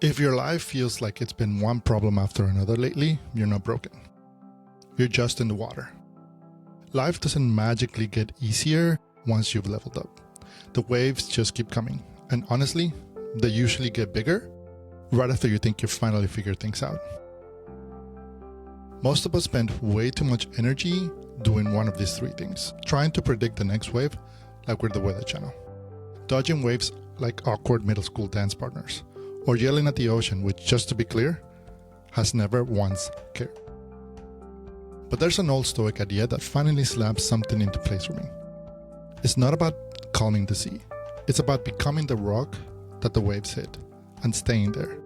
If your life feels like it's been one problem after another lately, you're not broken. You're just in the water. Life doesn't magically get easier once you've leveled up. The waves just keep coming, and honestly, they usually get bigger right after you think you've finally figured things out. Most of us spend way too much energy doing one of these three things: trying to predict the next wave like we're the Weather Channel, dodging waves like awkward middle school dance partners, or yelling at the ocean, which, just to be clear, has never once cared. But there's an old Stoic idea that finally slaps something into place for me. It's not about calming the sea. It's about becoming the rock that the waves hit and staying there.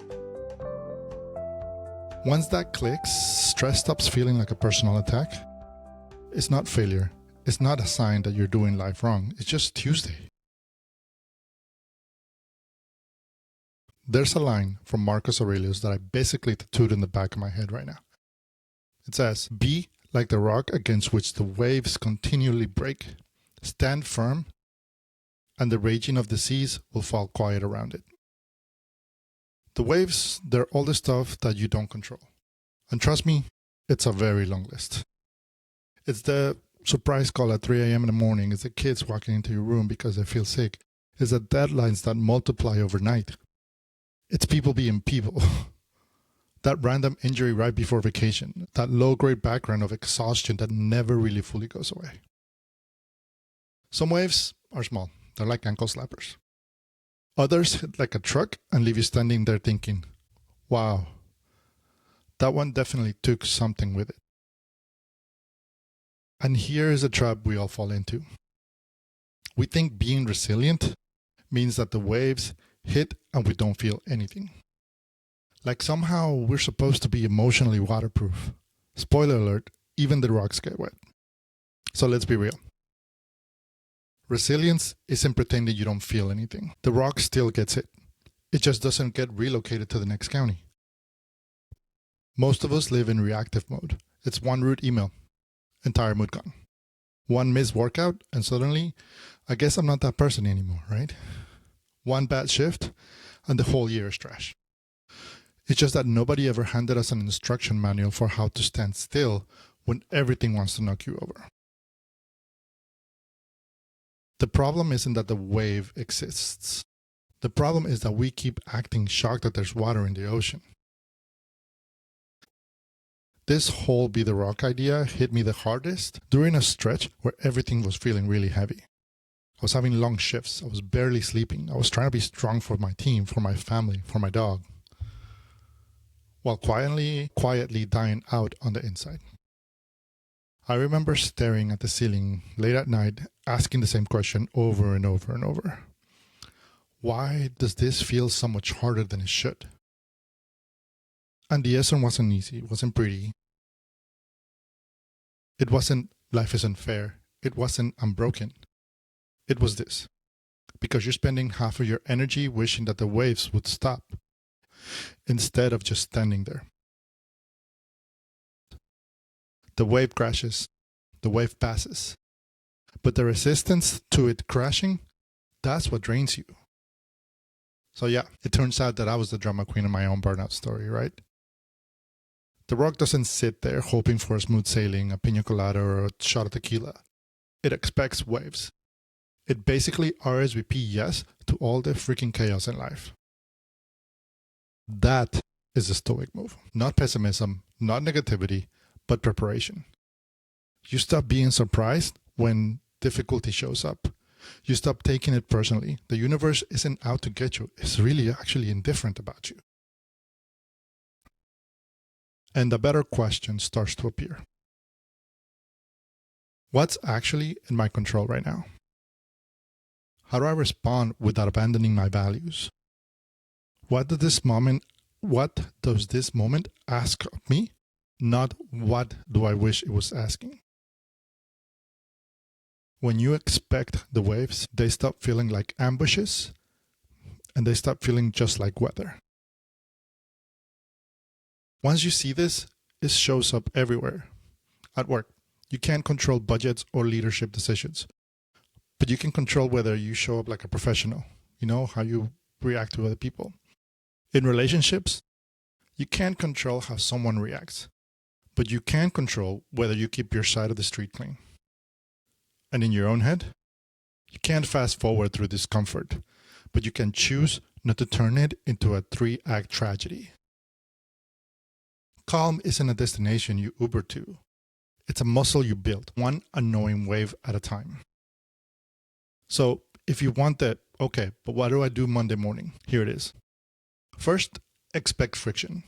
Once that clicks, stress stops feeling like a personal attack. It's not failure. It's not a sign that you're doing life wrong. It's just Tuesday. There's a line from Marcus Aurelius that I basically tattooed in the back of my head right now. It says, "Be like the rock against which the waves continually break. Stand firm, and the raging of the seas will fall quiet around it." The waves, they're all the stuff that you don't control. And trust me, it's a very long list. It's the surprise call at 3 a.m. in the morning. It's the kids walking into your room because they feel sick. It's the deadlines that multiply overnight. It's people being people. That random injury right before vacation. That low-grade background of exhaustion that never really fully goes away. Some waves are small. They're like ankle slappers. Others hit like a truck and leave you standing there thinking, wow, that one definitely took something with it. And here is a trap we all fall into. We think being resilient means that the waves hit and we don't feel anything. Like somehow we're supposed to be emotionally waterproof. Spoiler alert, even the rocks get wet. So let's be real. Resilience isn't pretending you don't feel anything. The rock still gets hit. It just doesn't get relocated to the next county. Most of us live in reactive mode. It's one rude email, entire mood gone. One missed workout, and suddenly, I guess I'm not that person anymore, right? One bad shift, and the whole year is trash. It's just that nobody ever handed us an instruction manual for how to stand still when everything wants to knock you over. The problem isn't that the wave exists. The problem is that we keep acting shocked that there's water in the ocean. This whole be the rock idea hit me the hardest during a stretch where everything was feeling really heavy. I was having long shifts. I was barely sleeping. I was trying to be strong for my team, for my family, for my dog, while quietly dying out on the inside. I remember staring at the ceiling late at night, asking the same question over and over and over. Why does this feel so much harder than it should? And the answer wasn't easy. It wasn't pretty. It wasn't life isn't fair. It wasn't I'm broken. It was this. Because you're spending half of your energy wishing that the waves would stop, instead of just standing there. The wave crashes, the wave passes, but the resistance to it crashing, that's what drains you. So yeah, it turns out that I was the drama queen in my own burnout story, right? The rock doesn't sit there hoping for a smooth sailing, a pina colada, or a shot of tequila. It expects waves. It basically RSVP yes to all the freaking chaos in life. That is a Stoic move. Not pessimism, not negativity, but preparation. You stop being surprised when difficulty shows up. You stop taking it personally. The universe isn't out to get you. It's really actually indifferent about you. And a better question starts to appear. What's actually in my control right now? How do I respond without abandoning my values? What does this moment ask of me? Not what do I wish it was asking. When you expect the waves, they stop feeling like ambushes and they stop feeling just like weather. Once you see this, it shows up everywhere. At work, you can't control budgets or leadership decisions, but you can control whether you show up like a professional, how you react to other people. In relationships, you can't control how someone reacts, but you can control whether you keep your side of the street clean. And in your own head, you can't fast forward through discomfort, but you can choose not to turn it into a 3-act tragedy. Calm isn't a destination you Uber to. It's a muscle you build, one annoying wave at a time. So if you want that, okay, but what do I do Monday morning? Here it is. First, expect friction.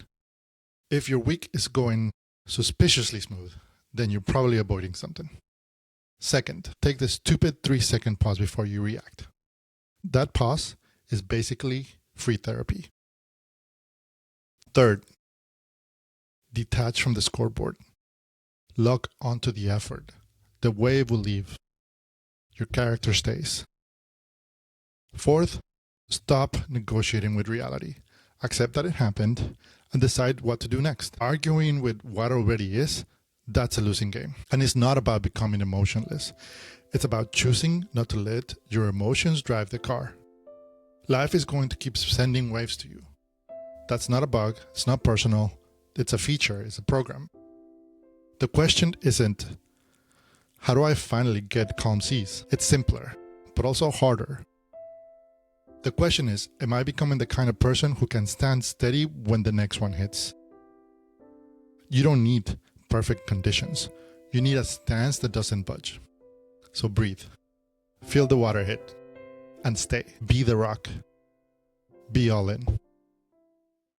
If your week is going suspiciously smooth, then you're probably avoiding something. Second, take the stupid 3-second pause before you react. That pause is basically free therapy. Third, detach from the scoreboard. Lock onto the effort. The wave will leave. Your character stays. Fourth, stop negotiating with reality. Accept that it happened and decide what to do next. Arguing with what already is, that's a losing game. And it's not about becoming emotionless. It's about choosing not to let your emotions drive the car. Life is going to keep sending waves to you. That's not a bug. It's not personal. It's a feature. It's a program. The question isn't, how do I finally get calm seas? It's simpler, but also harder. The question is, am I becoming the kind of person who can stand steady when the next one hits? You don't need perfect conditions. You need a stance that doesn't budge. So breathe. Feel the water hit. And stay. Be the rock. Be all in.